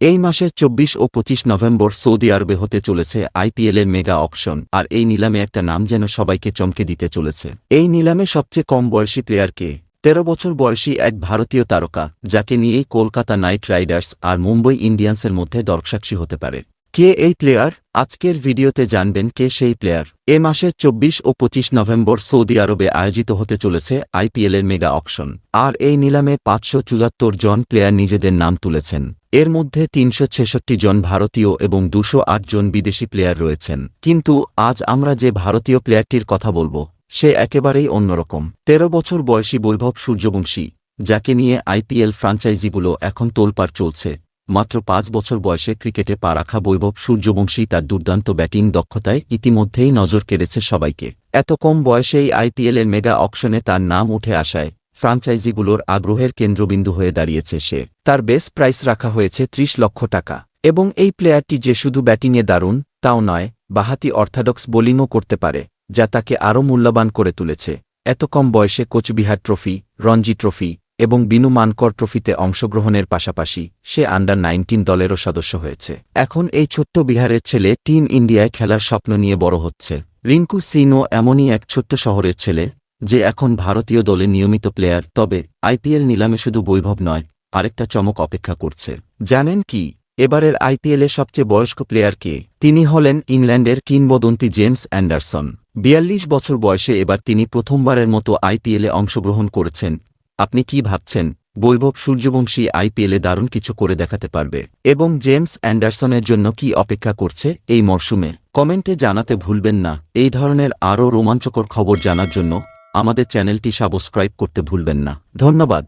এই মাসের 24 ও 25 November Saudi আরবে হতে চলেছে আইপিএলের মেগা অকশন, আর এই নিলামে একটা নাম যেন সবাইকে চমকে দিতে চলেছে। এই নিলামে সবচেয়ে কম বয়সী প্লেয়ার কে? 13 বছর বয়সী এক ভারতীয় তারকা, যাকে নিয়েই কলকাতা নাইট রাইডার্স আর মুম্বই ইন্ডিয়ান্সের মধ্যে দর্শকসাক্ষী হতে পারে। কে এই প্লেয়ার? আজকের ভিডিওতে জানবেন কে সেই প্লেয়ার। এ মাসের 24 ও 25 নভেম্বর সৌদি আরবে আয়োজিত হতে চলেছে আইপিএলের মেগা অকশন, আর এই নিলামে 574 জন প্লেয়ার নিজেদের নাম তুলেছেন। এর মধ্যে 366 জন ভারতীয় এবং 208 জন বিদেশি প্লেয়ার রয়েছেন। কিন্তু আজ আমরা যে ভারতীয় প্লেয়ারটির কথা বলবো, সে একেবারেই অন্যরকম। 13 বছর বয়সী বৈভব সূর্যবংশী, যাকে নিয়ে আইপিএল ফ্র্যাঞ্চাইজিগুলো এখন তোলপাড় চলছে। মাত্র 5 বছর বয়সে ক্রিকেটে পা রাখা বৈভব সূর্যবংশী তার দুর্দান্ত ব্যাটিং দক্ষতায় ইতিমধ্যেই নজর কেড়েছে সবাইকে। এত কম বয়সেই আইপিএলের মেগা অকশনে তার নাম উঠে আসায় ফ্র্যাঞ্চাইজিগুলোর আগ্রহের কেন্দ্রবিন্দু হয়ে দাঁড়িয়েছে সে। তার বেস প্রাইস রাখা হয়েছে 30 লক্ষ টাকা। এবং এই প্লেয়ারটি যে শুধু ব্যাটিংয়ে দারুণ তাও নয়, বাঁহাতি অর্থাডক্স বোলিংও করতে পারে, যা তাকে আরও মূল্যবান করে তুলেছে। এত কম বয়সে কোচবিহার ট্রফি, রঞ্জি ট্রফি এবং বিনু মানকর ট্রফিতে অংশগ্রহণের পাশাপাশি সে আন্ডার-19 দলেরও সদস্য হয়েছে। এখন এই ছোট্ট বিহারের ছেলে টিম ইন্ডিয়ায় খেলার স্বপ্ন নিয়ে বড় হচ্ছে। রিঙ্কু সিংও এমনই এক ছোট্ট শহরের ছেলে, যে এখন ভারতীয় দলে নিয়মিত প্লেয়ার। তবে আইপিএল নিলামে শুধু বৈভব নয়, আরেকটা চমক অপেক্ষা করছে। জানেন কি এবারের আইপিএলে সবচেয়ে বয়স্ক প্লেয়ার কে? তিনি হলেন ইংল্যান্ডের কিংবদন্তি জেমস অ্যান্ডারসন। 42 বছর বয়সে এবার তিনি প্রথমবারের মতো আইপিএলে অংশগ্রহণ করেছেন। আপনি কি ভাবছেন বৈভব সূর্যবংশী আইপিএলে দারুণ কিছু করে দেখাতে পারবে? এবং জেমস অ্যান্ডারসনের জন্য কি অপেক্ষা করছে এই মরশুমে? কমেন্টে জানাতে ভুলবেন না। এই ধরনের আরও রোমাঞ্চকর খবর জানার জন্য আমাদের চ্যানেলটি সাবস্ক্রাইব করতে ভুলবেন না। ধন্যবাদ।